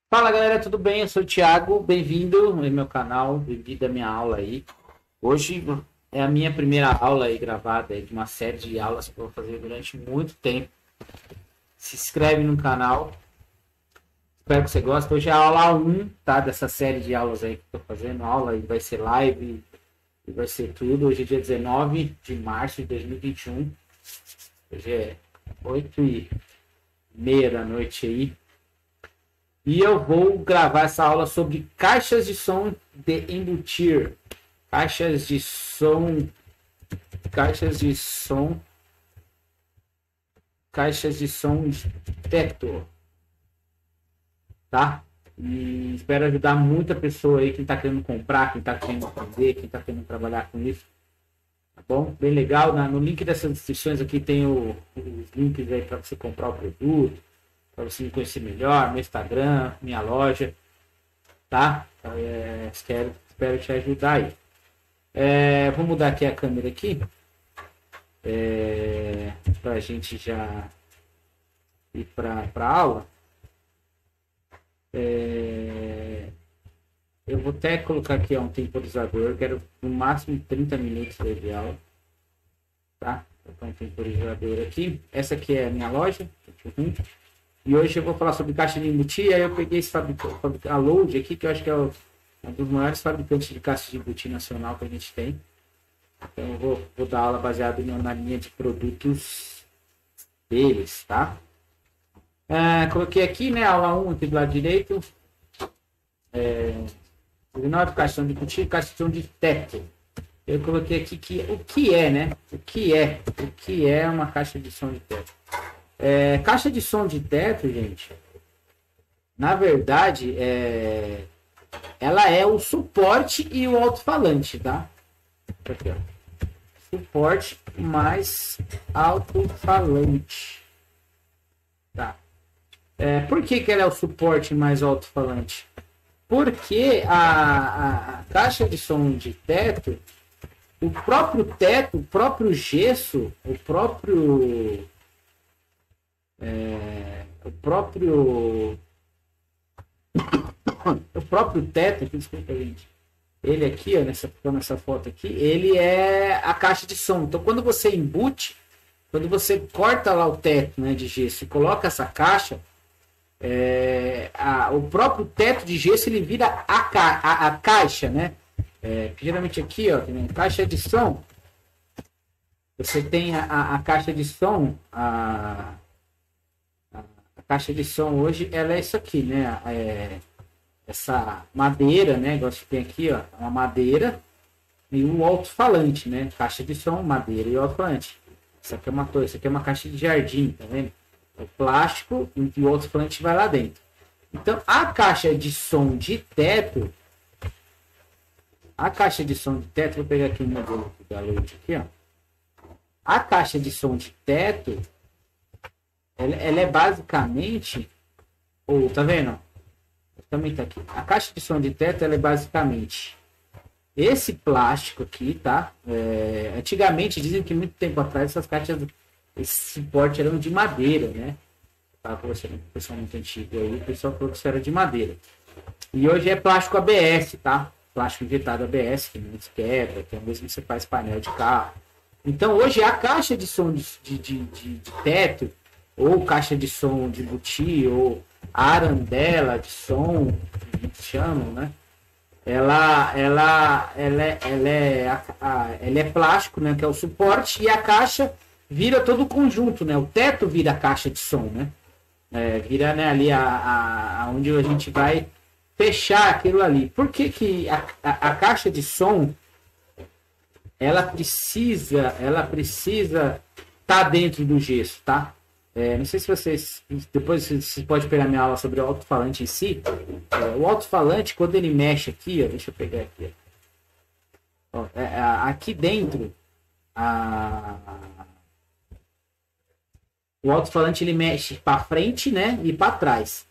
Fala galera, tudo bem? Eu sou o Thiago, bem-vindo no meu canal, bem-vindo à minha aula aí. Hoje é a minha primeira aula aí gravada aí, de uma série de aulas que eu vou fazer durante muito tempo. Se inscreve no canal, espero que você goste. Hoje é a aula 1, tá? Dessa série de aulas aí que eu tô fazendo, aula e vai ser live e vai ser tudo. Hoje é dia 19 de março de 2021. Hoje é 8h30 da noite aí. E eu vou gravar essa aula sobre caixas de som de embutir. Caixas de som. Caixas de som. Caixas de som de teto. Tá? E espero ajudar muita pessoa aí, quem está querendo comprar, quem está querendo aprender, quem está querendo trabalhar com isso. Tá bom? Bem legal. No link dessas descrições aqui tem os links aí para você comprar o produto, para você me conhecer melhor, meu Instagram, minha loja, tá? Espero te ajudar aí. Vou mudar aqui a câmera aqui, para a gente já ir para a aula. Eu vou até colocar aqui um temporizador, eu quero no máximo 30 minutos de aula, tá? Vou colocar um temporizador aqui. Essa aqui é a minha loja, e hoje eu vou falar sobre caixa de embutir. Aí eu peguei esse fabricante, a Load aqui, que eu acho que é um dos maiores fabricantes de caixa de embutir nacional que a gente tem. Então eu vou dar aula baseada na linha de produtos deles, tá? Coloquei aqui, né, aula 1 aqui do lado direito. 19, caixa de embutir, caixa de teto. Eu coloquei aqui o que é, né? O que é uma caixa de som de teto. Caixa de som de teto, gente, na verdade, ela é o suporte e o alto-falante, tá? Aqui, ó. Suporte mais alto-falante. Tá. Por que ela é o suporte mais alto-falante? Porque a caixa de som de teto, o próprio gesso, o próprio teto, desculpa, gente. Ele aqui, ó, nessa foto aqui, ele é a caixa de som. Então, quando você embute, quando você corta lá o teto, né, de gesso e coloca essa caixa, o próprio teto de gesso ele vira a caixa, né? Geralmente aqui, ó, tem a caixa de som. Você tem a caixa de som, a caixa de som hoje, ela é isso aqui, né? Essa madeira, né? Igual que tem aqui, ó, uma madeira e um alto-falante, né? Caixa de som, madeira e alto-falante. Isso aqui é uma caixa de jardim, tá vendo? O plástico e o alto-falante vai lá dentro. Então, a caixa de som de teto, vou pegar aqui o modelo da Load aqui, ó. A caixa de som de teto, ela é basicamente, tá vendo? Também tá aqui. A caixa de som de teto, ela é basicamente esse plástico aqui, tá? Antigamente, dizem que muito tempo atrás, essas caixas, esse suporte eram de madeira, né? Tava conversando com o pessoal muito antigo aí, o pessoal falou que isso era de madeira. E hoje é plástico ABS, tá? Plástico injetado ABS, que não se quebra, que é mesmo que você faz painel de carro. Então, hoje a caixa de som de teto, ou caixa de som de embutir, ou arandela de som, que a gente chama, né? Ela é plástico, né? Que é o suporte, e a caixa vira todo o conjunto, né? O teto vira a caixa de som, né? Vira, né, ali onde a gente vai fechar aquilo ali. Por que a caixa de som ela precisa estar dentro do gesso, tá? Não sei se vocês, depois vocês podem pegar minha aula sobre o alto-falante em si. O alto-falante, quando ele mexe aqui, ó, deixa eu pegar aqui, ó. Aqui dentro, o alto-falante ele mexe para frente, né, e para trás.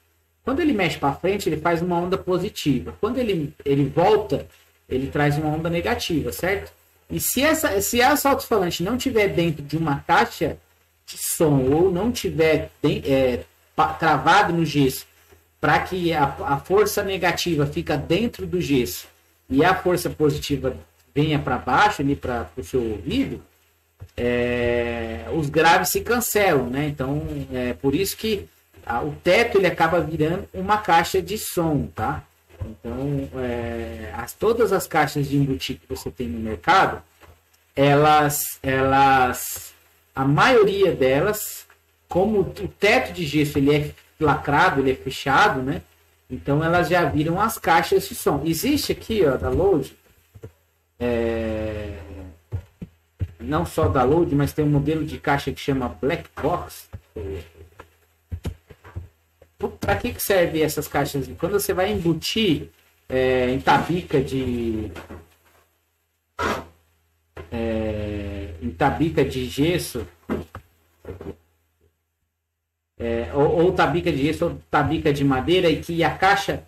Quando ele mexe para frente, ele faz uma onda positiva. Quando ele volta, ele traz uma onda negativa, certo? E se essa alto-falante não tiver dentro de uma caixa de som ou não tiver travado no gesso para que a força negativa fica dentro do gesso e a força positiva venha para baixo, ali para o seu ouvido, os graves se cancelam, né? Então, por isso que o teto ele acaba virando uma caixa de som, tá? Então, todas as caixas de embutido que você tem no mercado, a maioria delas, como o teto de gesso ele é lacrado, ele é fechado, né? Então elas já viram as caixas de som. Existe aqui, ó, da Load, não só da Load, mas tem um modelo de caixa que chama Black Box. Para que serve essas caixas? Quando você vai embutir em tabica de gesso, ou tabica de gesso ou tabica de madeira, e que a caixa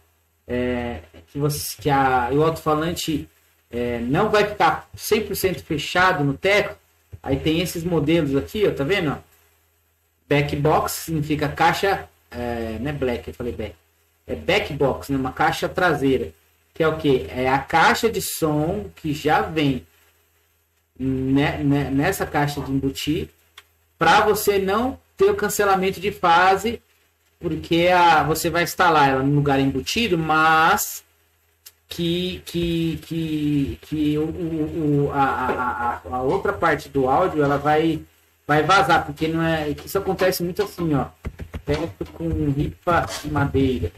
o alto-falante não vai ficar 100% fechado no teto, aí tem esses modelos aqui, ó, tá vendo? Back box significa caixa, não é black, eu falei back, é back box, né? Uma caixa traseira, que é o que? É a caixa de som que já vem nessa caixa de embutir, para você não ter o cancelamento de fase, porque você vai instalar ela no lugar embutido, mas a outra parte do áudio ela vai vazar, porque não é que isso acontece muito assim, ó, teto com ripa de madeira.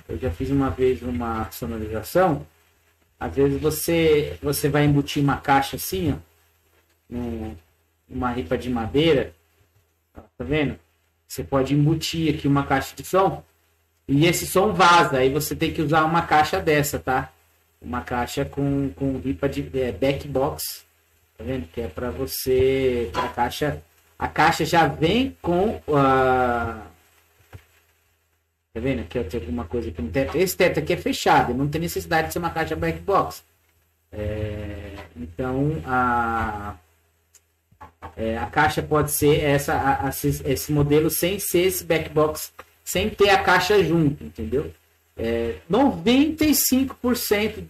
Eu já fiz uma vez uma sonorização, às vezes você vai embutir uma caixa assim, ó, uma ripa de madeira, tá vendo? Você pode embutir aqui uma caixa de som e esse som vaza, aí você tem que usar uma caixa dessa, tá? Uma caixa com ripa de back box, tá vendo? Que é para você, a caixa já vem com tá vendo? Aqui tem alguma coisa aqui no teto. Esse teto aqui é fechado, não tem necessidade de ser uma caixa back box. Então a caixa pode ser esse modelo sem ser esse back box, sem ter a caixa junto, entendeu? 95%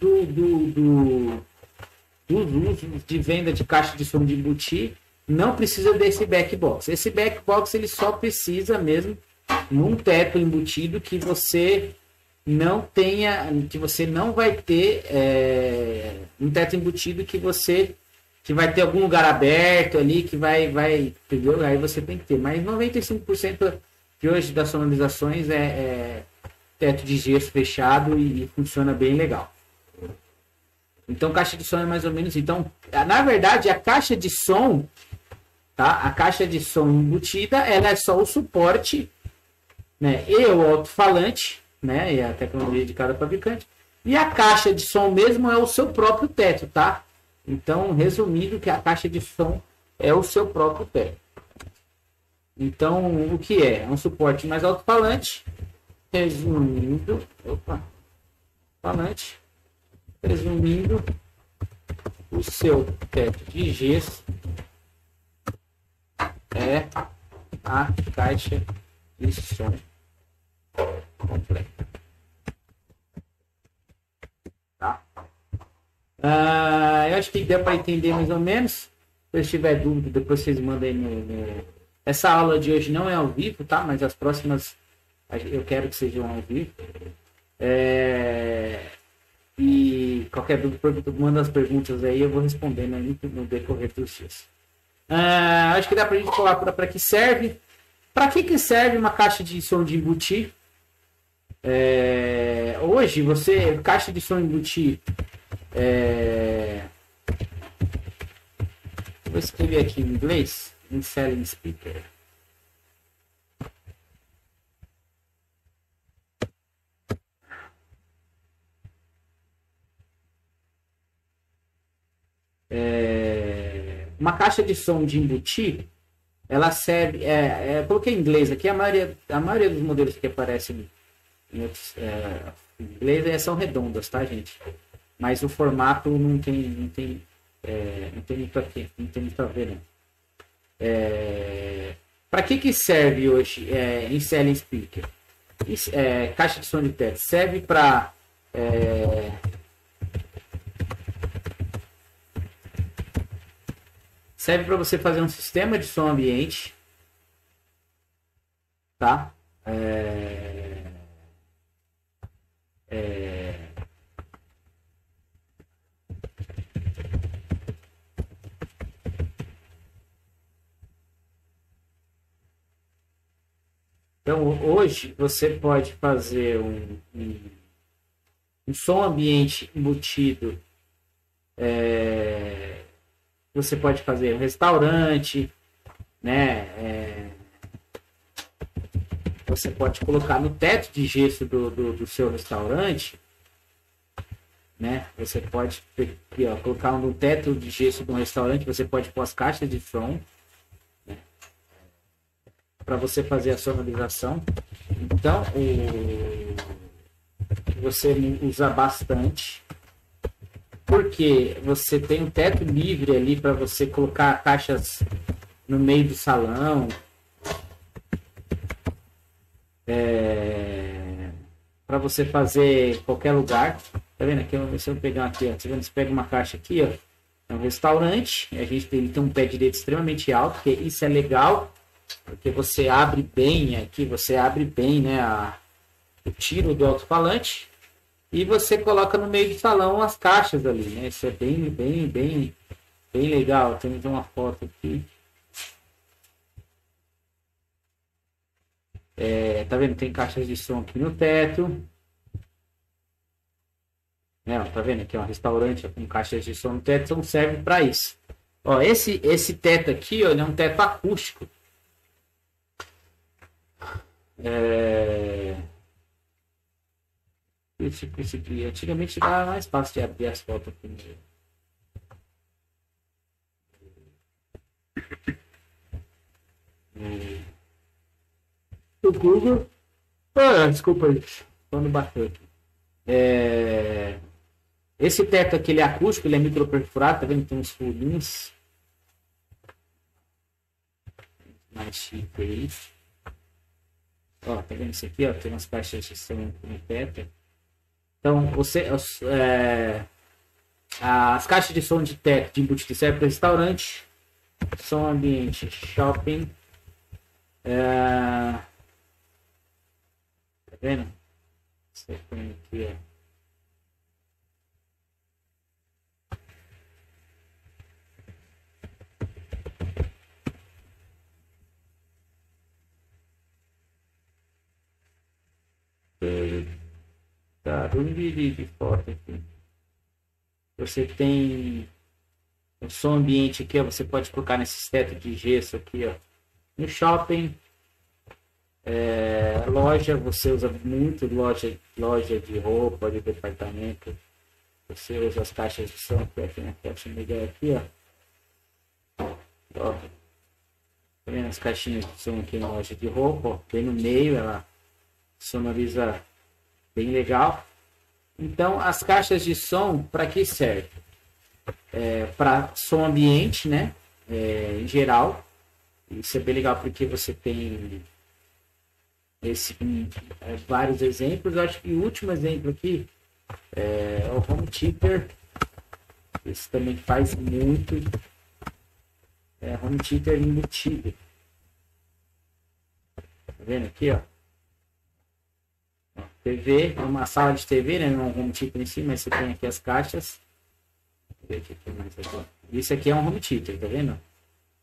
dos usos de venda de caixa de som de embutir não precisa desse back box. Esse back box ele só precisa mesmo num teto embutido que você não tenha, que você não vai ter um teto embutido que vai ter algum lugar aberto ali que vai, entendeu? Aí você tem que ter. Mas 95% de hoje das sonorizações é teto de gesso fechado e funciona bem legal. Então, caixa de som é mais ou menos. Então, na verdade, a caixa de som, tá? A caixa de som embutida, ela é só o suporte, né? E o alto-falante, né? E a tecnologia de cada fabricante. E a caixa de som mesmo é o seu próprio teto, tá? Então, resumindo, que a caixa de som é o seu próprio teto. Então, o que é? É um suporte mais alto-falante. Resumindo, o seu teto de gesso é a caixa de som completa. Tá? Eu acho que deu para entender mais ou menos. Se vocês tiverem dúvida, depois vocês mandem Essa aula de hoje não é ao vivo, tá? Mas as próximas eu quero que sejam ao vivo. E qualquer dúvida, manda as perguntas aí, eu vou respondendo aí no decorrer dos dias. Acho que dá pra gente falar para que serve. Para que serve uma caixa de som de embutir? Hoje, caixa de som embutir. Vou escrever aqui em inglês, em selling speaker. Uma caixa de som de embutir, ela serve, coloquei em inglês aqui, a maioria dos modelos que aparecem em inglês são redondas, tá, gente? Mas o formato não tem muito aqui, não tem muito a ver, não. Para que serve hoje em selling speaker? Caixa de som de teto serve para você fazer um sistema de som ambiente, tá? Então, hoje, você pode fazer um som ambiente embutido. Você pode fazer um restaurante, né? Você pode colocar no teto de gesso do seu restaurante, né? Você pode aqui, ó, colocar no teto de gesso de um restaurante, você pode pôr as caixas de som, para você fazer a sonorização. Então, você usa bastante, porque você tem um teto livre ali para você colocar caixas no meio do salão, para você fazer em qualquer lugar. Tá vendo aqui? Se eu pegar aqui, ó, você pega uma caixa aqui, ó, é um restaurante, a gente tem um pé direito extremamente alto, porque isso é legal. Porque você abre bem aqui, né, o tiro do alto-falante e você coloca no meio do salão as caixas ali, né? Isso é bem legal. Temos uma foto aqui. Tá vendo? Tem caixas de som aqui no teto. Tá vendo? Aqui é um restaurante com caixas de som no teto, então serve para isso. Ó, esse teto aqui, ó, ele é um teto acústico. Esse aqui, antigamente era mais fácil de abrir as fotos aqui. O Google. Desculpa aí. Quando bateu aqui. Esse teto aqui, ele é acústico, ele é microperfurado, tá vendo? Tem uns furinhos. Mais chique aí. Ó, tá vendo isso aqui, ó? Tem umas caixas de som no teto. Então, as caixas de som de teto de embutido servem para restaurante, som ambiente, shopping. Tá vendo? Você põe aqui, ó. De foto aqui. Você tem o som ambiente aqui, ó, você pode colocar nesses tetos de gesso aqui, ó. No shopping, loja, você usa muito loja de roupa, de departamento. Você usa as caixas de som aqui na caixa legal aqui, ó. Tá vendo as caixinhas de som aqui na loja de roupa, ó, bem no meio, ela sonoriza bem legal. Então, as caixas de som, para que serve? Para som ambiente, né? Em geral. Isso é bem legal porque você tem vários exemplos. Eu acho que o último exemplo aqui é o home theater. Esse também faz muito. Home theater embutido. Tá vendo aqui, ó? TV, é uma sala de TV, né? Não é um home theater em si, mas você tem aqui as caixas. Deixa eu ver mais aqui. Isso aqui é um home theater, tá vendo?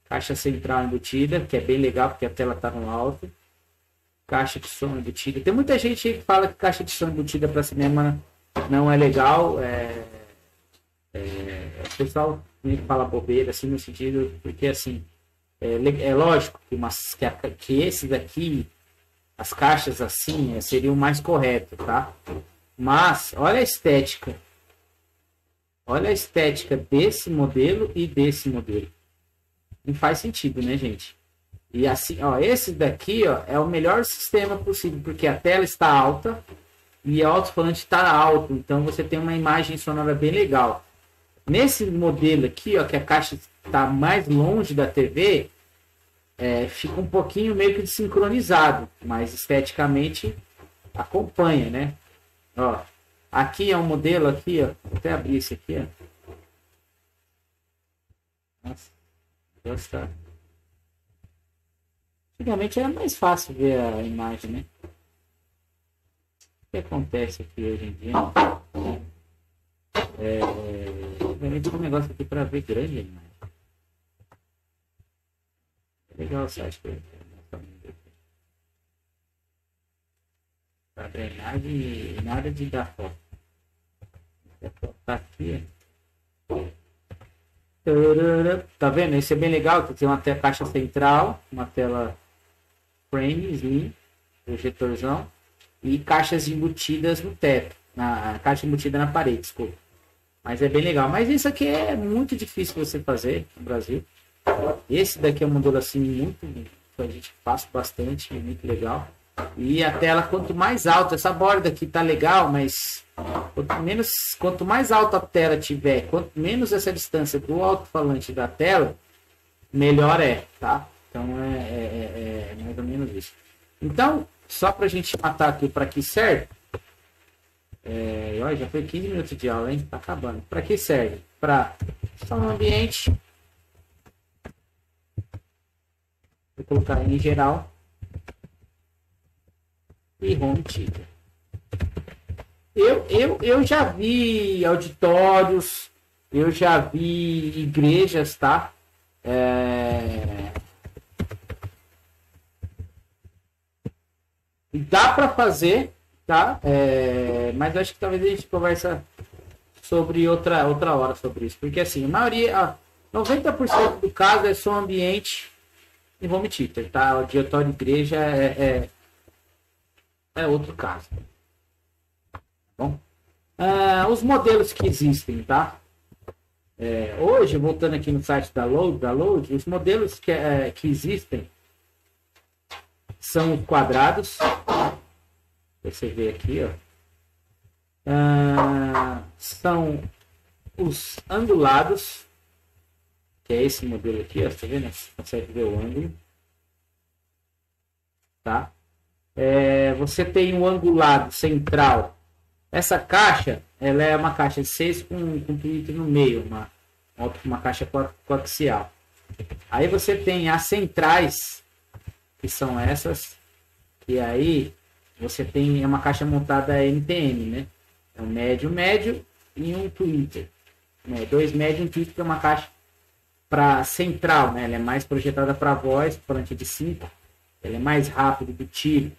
Caixa central embutida, que é bem legal porque a tela tá no alto. Caixa de som embutida. Tem muita gente que fala que caixa de som embutida para cinema não é legal. O pessoal fala bobeira, assim, no sentido, porque assim, é lógico que esses daqui, as caixas assim, seriam mais corretos, tá? Mas, olha a estética. Olha a estética desse modelo e desse modelo. Não faz sentido, né, gente? E assim, ó, esse daqui, ó, é o melhor sistema possível, porque a tela está alta e o alto-falante está alto. Então, você tem uma imagem sonora bem legal. Nesse modelo aqui, ó, que a caixa está mais longe da TV, fica um pouquinho meio que desincronizado, mas esteticamente acompanha, né? Ó, aqui é um modelo aqui, ó. Vou até abrir esse aqui, ó. Nossa, gostar. Antigamente era mais fácil ver a imagem, né? O que acontece aqui hoje em dia? Obviamente tem um negócio aqui para ver grande a imagem. É legal o site que eu para drenagem, nada de dar foto. A foto tá aqui. Tá vendo? Esse é bem legal, que tem uma caixa central, uma tela frame, slim, projetorzão, e caixas embutidas no teto, na caixa embutida na parede, desculpa. Mas é bem legal. Mas isso aqui é muito difícil você fazer no Brasil. Esse daqui é um modelo assim muito, a gente passa bastante, muito legal. E a tela, quanto mais alta, essa borda aqui tá legal, mas quanto mais alta a tela tiver, quanto menos essa distância do alto-falante da tela, melhor é, tá? Então é mais ou menos isso. Então, só pra gente matar aqui para que serve. Olha, já foi 15 minutos de aula, hein? Tá acabando. Para que serve? Para som ambiente. Vou colocar em geral. E home theater. Eu já vi auditórios, eu já vi igrejas, tá? Dá para fazer, tá? Mas acho que talvez a gente conversa sobre outra hora sobre isso. Porque assim, a maioria, 90% do caso é som ambiente e home theater, tá? Auditório de igreja é outro caso. Bom, os modelos que existem, tá? Hoje, voltando aqui no site da Load, os modelos que existem são quadrados. Você vê aqui, ó. São os angulados, que é esse modelo aqui, ó. Você vê, né? Você consegue ver o ângulo. Tá? Você tem o angulado central. Essa caixa, ela é uma caixa de 6 com Twitter no meio, uma caixa coaxial. Aí você tem as centrais, que são essas, e aí você tem uma caixa montada NTM, né? É um médio e um Twitter. 2 médios e um Twitter, que é uma caixa para central, né? Ela é mais projetada para voz, falante de 5. Ela é mais rápido do tiro.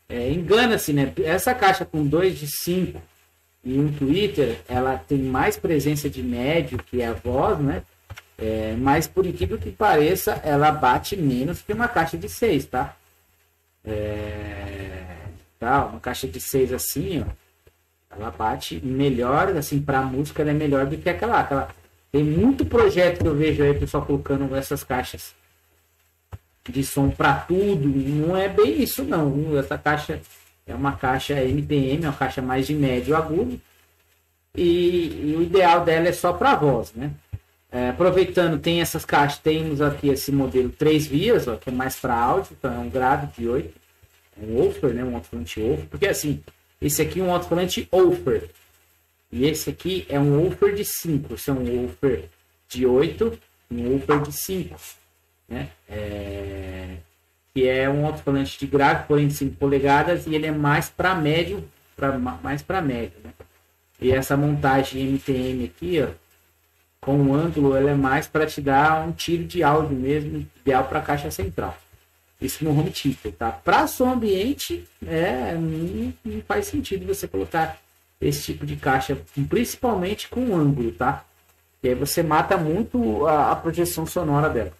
Engana-se, né? Essa caixa com 2 de 5 e um Twitter, ela tem mais presença de médio, que é a voz, né? Mas por incrível que pareça, ela bate menos que uma caixa de 6, tá? Uma caixa de 6 assim, ó, ela bate melhor, assim, para música ela é melhor do que aquela. Tem muito projeto que eu vejo aí, pessoal colocando essas caixas de som para tudo, não é bem isso não, viu? Essa caixa é uma caixa NPM, é uma caixa mais de médio agudo, e o ideal dela é só para voz, né? Aproveitando, tem essas caixas, temos aqui esse modelo 3 vias, ó, que é mais para áudio, então é um grave de 8, um woofer, né? Um alto-falante woofer, porque assim, esse aqui é um alto-falante woofer, e esse aqui é um woofer de 5, esse é um woofer de 8, um woofer de 5, né? Que é um alto-falante de grave, porém de 5 polegadas, e ele é mais para médio, né? E essa montagem MTM aqui, ó, com o ângulo, ela é mais para te dar um tiro de áudio mesmo, ideal para a caixa central. Isso no home theater, tá? Para som ambiente, não faz sentido você colocar esse tipo de caixa, principalmente com ângulo, tá? E aí você mata muito a projeção sonora dela.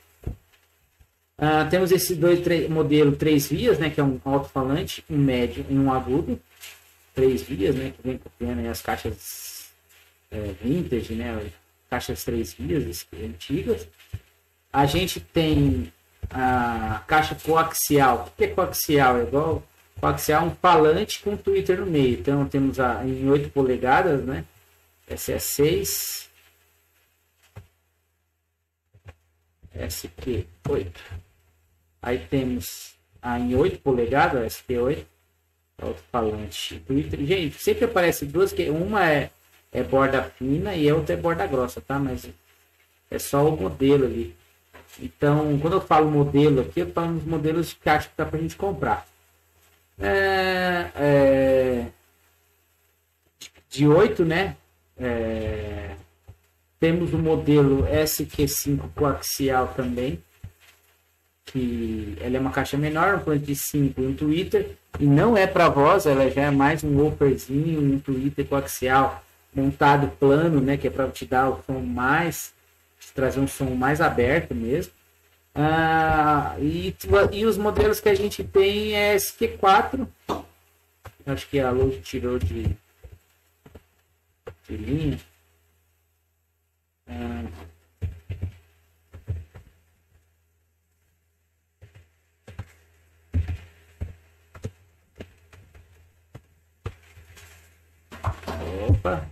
Temos esse modelo 3 vias, né? Que é um alto-falante, um médio e um agudo. 3 vias, né? Que vem copiando as caixas vintage, né? Caixas 3 vias antigas. A gente tem a caixa coaxial. O que é coaxial? É igual coaxial, um falante com Twitter no meio. Então temos em 8 polegadas, né? Essa é 6. Essa aqui 8. Aí temos em 8 polegadas, SP8. Alto-falante. Twitter. Gente, sempre aparece duas, que uma é borda fina e a outra é borda grossa, tá? Mas é só o modelo ali. Então, quando eu falo modelo aqui, eu falo nos modelos de caixa que dá pra gente comprar. De 8, né? Temos o modelo SQ5 coaxial também, que ela é uma caixa menor, um plano de 5 e um Twitter, e não é para voz, ela já é mais um wooferzinho, um Twitter coaxial montado plano, né? Que é para te dar o som mais, te trazer um som mais aberto mesmo. E os modelos que a gente tem é SQ4, acho que a Luz tirou de linha. Opa!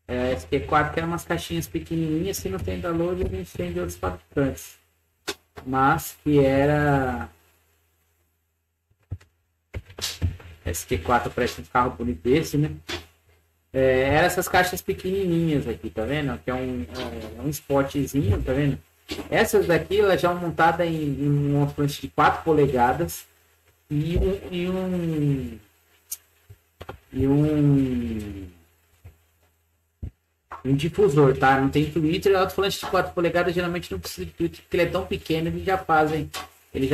SQ4 que é umas caixinhas pequenininhas, se não tem da Load, a gente tem de outros fabricantes. Mas que era SQ4 parece um carro bonito desse, né? Era essas caixas pequenininhas aqui, tá vendo? Que é um spotzinho, tá vendo? Essas daqui, elas já são montadas em um alto-falante de 4 polegadas e um difusor, tá? Não tem Twitter, alto-falante de 4 polegadas geralmente não precisa de Twitter, porque ele é tão pequeno, ele já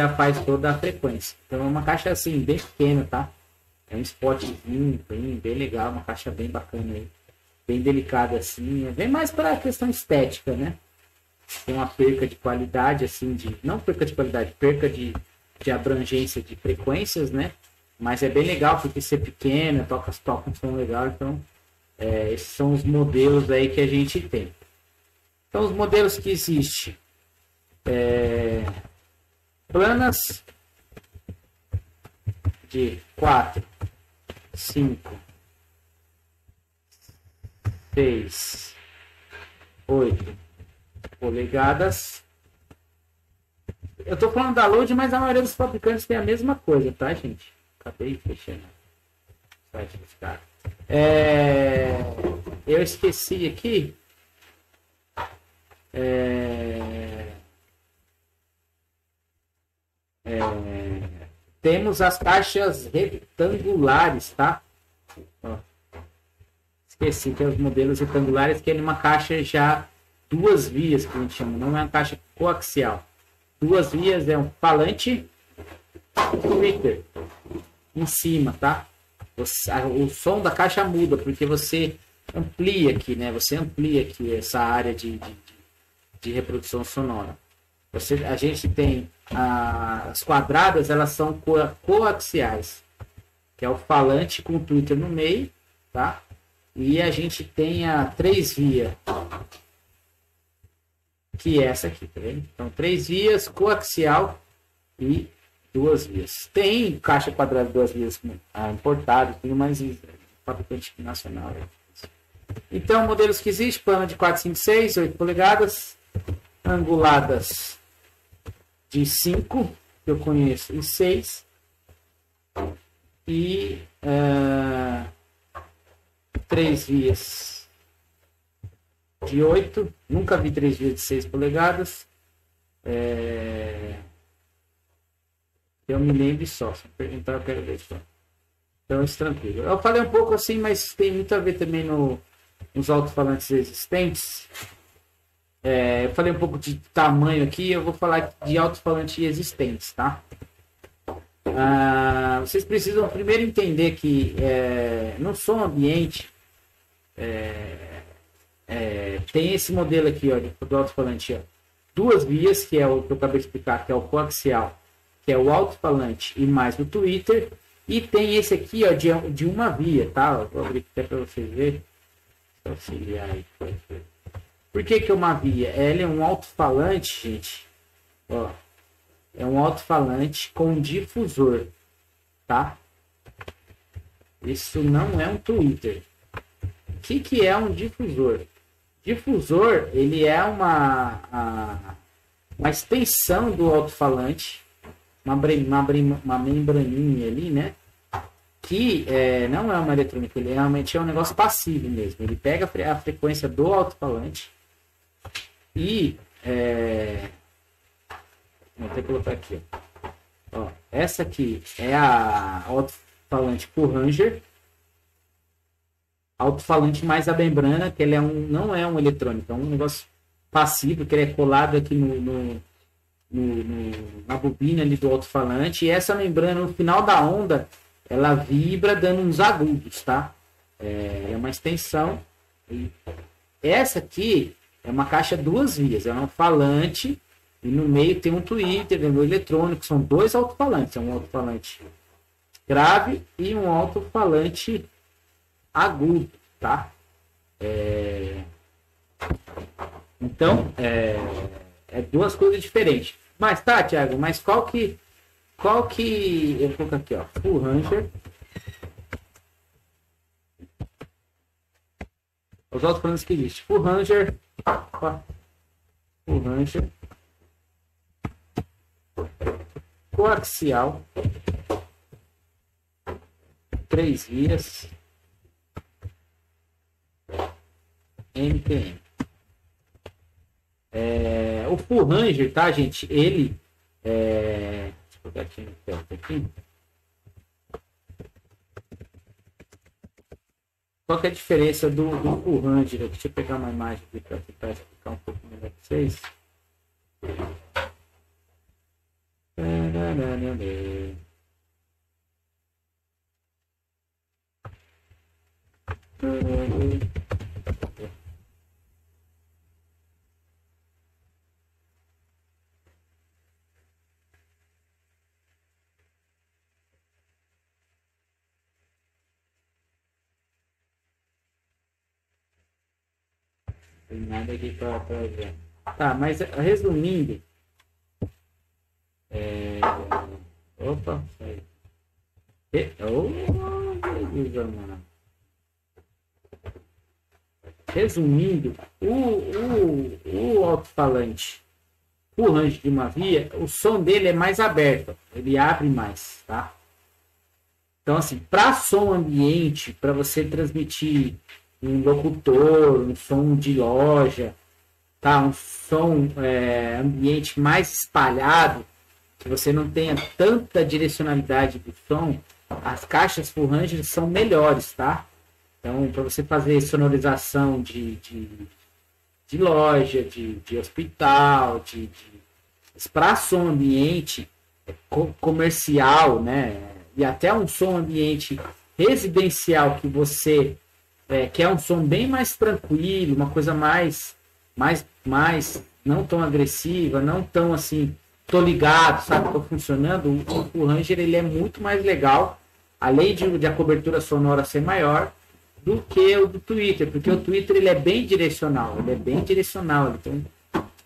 faz toda a frequência. Então é uma caixa assim, bem pequena, tá? É um spotzinho bem legal, uma caixa bem bacana aí. Bem delicada assim. É bem mais para a questão estética, né? Tem uma perca de qualidade, assim, não perca de qualidade, perca de abrangência de frequências, né? Mas é bem legal porque ser pequena, toca um som legal, então esses são os modelos aí que a gente tem. Então os modelos que existem. Planas de 4, 5, 6, 8 polegadas. Eu tô falando da Load, mas a maioria dos fabricantes tem a mesma coisa, tá, gente? Acabei fechando o site dos caras. Eu esqueci aqui. Temos as caixas retangulares, tá? Ó. Esqueci que é os modelos retangulares, que é uma caixa já 2 vias, que a gente chama, não é uma caixa coaxial. 2 vias é um falante Twitter em cima, tá? O som da caixa muda, porque você amplia aqui, né? Você amplia aqui essa área de reprodução sonora. A gente tem as quadradas, elas são coaxiais, que é o falante com o Twitter no meio, tá? E a gente tem a 3 vias, que é essa aqui, tá vendo? Então, 3 vias, coaxial e 2 vias. Tem caixa quadrada 2 vias importada, tem mais fabricante nacional. Então, modelos que existem, plano de 4, 5, 6, 8 polegadas, anguladas de 5, que eu conheço, e 6, e 3 vias de 8, nunca vi 3 vias de 6 polegadas, eu me lembro só, se perguntar eu quero ver só. Então, isso tranquilo. Eu falei um pouco assim, mas tem muito a ver também nos alto-falantes existentes. Eu falei um pouco de tamanho aqui, eu vou falar de alto-falantes existentes, tá? Vocês precisam primeiro entender que no som ambiente tem esse modelo aqui, ó, do alto-falante, ó, 2 vias, que é o que eu acabei de explicar, que é o coaxial, que é o alto-falante e mais o Twitter, e tem esse aqui, ó, de uma via, tá? Vou abrir até para vocês verem. Auxiliar aí. Por que é uma via? Ele é um alto-falante, gente. Ó, é um alto-falante com difusor, tá? Isso não é um Twitter. O que é um difusor? Difusor, ele é uma extensão do alto-falante, uma membraninha ali, né? Que não é uma eletrônica, ele realmente é um negócio passivo mesmo. Ele pega a frequência do alto-falante e vou ter que colocar aqui, ó. Essa aqui é a alto-falante por Ranger, alto-falante mais a membrana, que ele não é um eletrônico, é um negócio passivo, que ele é colado aqui na bobina ali do alto-falante, e essa membrana no final da onda ela vibra dando uns agudos, tá? É uma extensão. E essa aqui é uma caixa duas vias, é um falante e no meio tem um tweeter, um eletrônico, são dois alto-falantes, é um alto-falante grave e um alto-falante agudo, tá? Então, é duas coisas diferentes. Mas tá, Thiago, mas qual que eu vou colocar aqui, ó, Full Ranger. Os alto-falantes que existem. Full Ranger. Full Ranger. Coaxial. 3 vias. MTM. O Full Ranger, tá, gente? Ele deixa eu pegar aqui no perto aqui. Qual que é a diferença do Full Ranger? Deixa eu pegar uma imagem aqui para tentar explicar um pouco melhor para vocês. Tem nada aqui para ver. Tá, mas resumindo. Opa, sai. Resumindo, o alto-falante, o range de uma via, o som dele é mais aberto, ele abre mais, tá? Então, assim, para som ambiente, para você transmitir um locutor, um som de loja, tá? Um som ambiente mais espalhado, que você não tenha tanta direcionalidade do som, as caixas Full Ranger são melhores, tá? Então, para você fazer sonorização de loja, de hospital, para som ambiente comercial, né? E até um som ambiente residencial que você quer um som bem mais tranquilo, uma coisa mais não tão agressiva, não tão assim, tô ligado, sabe, tô funcionando. O Ranger ele é muito mais legal, além de a cobertura sonora ser maior do que o do Twitter, porque o Twitter ele é bem direcional, ele tem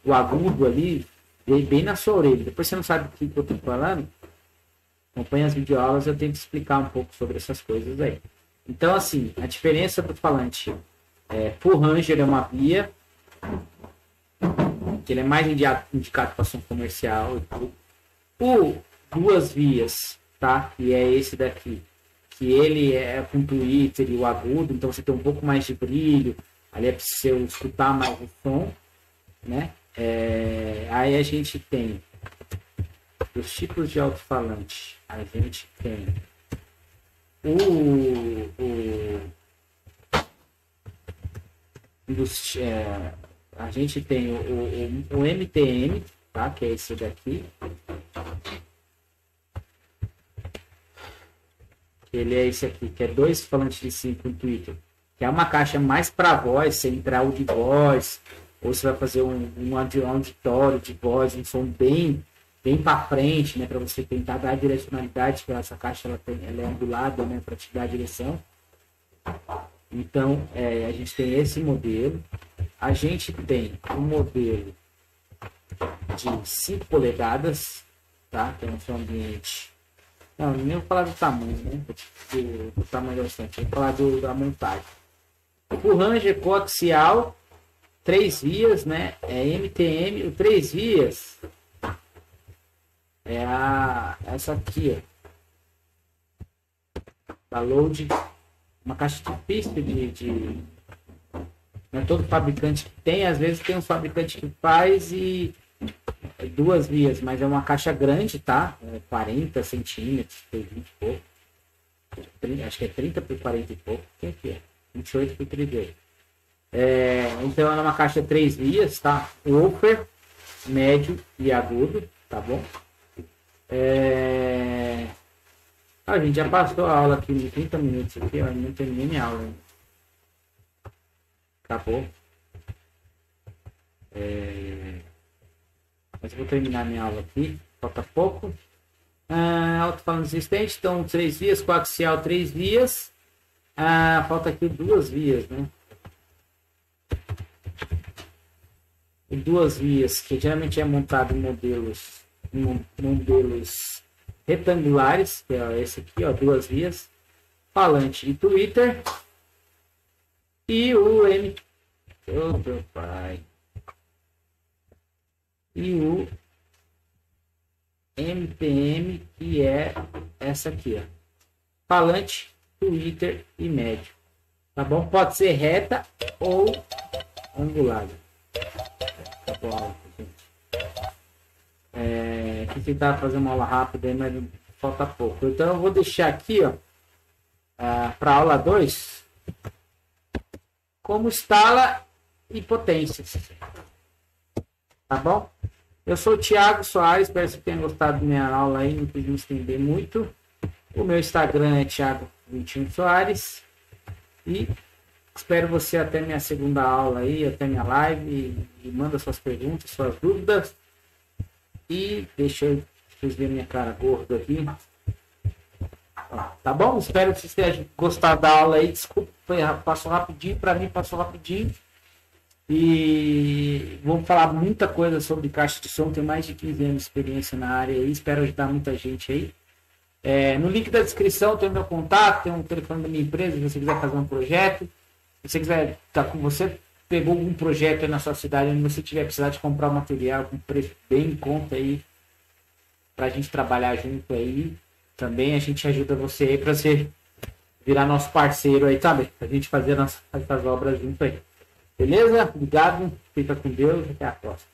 o agudo ali bem na sua orelha. Depois você não sabe o que eu tô falando, acompanha as videoaulas, eu tento explicar um pouco sobre essas coisas aí. Então, assim, a diferença do falante Full Ranger é uma via, que ele é mais indicado para som comercial. O duas vias, tá? E é esse daqui, que ele é com Twitter e o agudo, então você tem um pouco mais de brilho, ali é para você escutar mais o som, né? Aí a gente tem os tipos de alto-falante. A gente tem a gente tem o MTM, tá? Que é esse daqui. Ele é esse aqui, que é 2 falantes de 5 no Twitter. Que é uma caixa mais para voz, central de voz, ou você vai fazer um auditório de voz, um som bem para frente, né? Para você tentar dar a direcionalidade, que essa caixa ela é angulada, né? Para te dar a direção. Então, a gente tem esse modelo. A gente tem um modelo de 5 polegadas, tá? Que é um som ambiente. Não, nem vou falar do tamanho, né? Do tamanho da bastante. Vou falar da montagem. O Ranger coaxial, 3 vias, né? É MTM. O 3 vias, é essa aqui, ó. Da Load. Uma caixa difícil não é todo fabricante que tem. Às vezes tem um fabricante que faz e duas vias, mas é uma caixa grande, tá? 40 centímetros por 20 e pouco. Acho que é 30 por 40 e pouco. O que é? 28 por 38. Então ela é uma caixa 3 vias, tá? Upper, médio e agudo, tá bom? A gente já passou a aula aqui de 30 minutos aqui, ó, não terminei minha aula ainda. Acabou. Mas eu vou terminar minha aula aqui, falta pouco. Alto-falante resistente, então 3 vias, coaxial 3 vias. Falta aqui 2 vias, né? E 2 vias, que geralmente é montado em modelos retangulares, que é esse aqui, ó, 2 vias. Falante e Twitter. E o oh, meu pai. E o MPM, que é essa aqui, ó. Falante, Twitter e médio. Tá bom? Pode ser reta ou angulada. Tá bom, gente. Aqui tentar fazer uma aula rápida aí, mas falta pouco. Então eu vou deixar aqui, ó, para aula 2, como instala e potências. Tá bom? Eu sou o Thiago Soares, espero que você tenha gostado da minha aula aí, não quis me estender muito. O meu Instagram é Thiago21 Soares. E espero você até minha segunda aula aí, até minha live. E manda suas perguntas, suas dúvidas. E deixa eu ver minha cara gorda aqui. Tá bom? Espero que vocês tenham gostado da aula aí. Desculpa, passou rapidinho. Para mim, passou rapidinho. E vamos falar muita coisa sobre caixa de som. Tenho mais de 15 anos de experiência na área aí. Espero ajudar muita gente aí. No link da descrição tem o meu contato, tem o telefone da minha empresa, se você quiser fazer um projeto. Se você quiser estar com você, pegou algum projeto aí na sua cidade, onde você tiver precisar de comprar um material com preço bem em conta aí, pra gente trabalhar junto aí. Também a gente ajuda você aí pra você virar nosso parceiro aí, sabe? Pra gente fazer essas obras junto aí. Beleza? Obrigado, fica com Deus, até a próxima.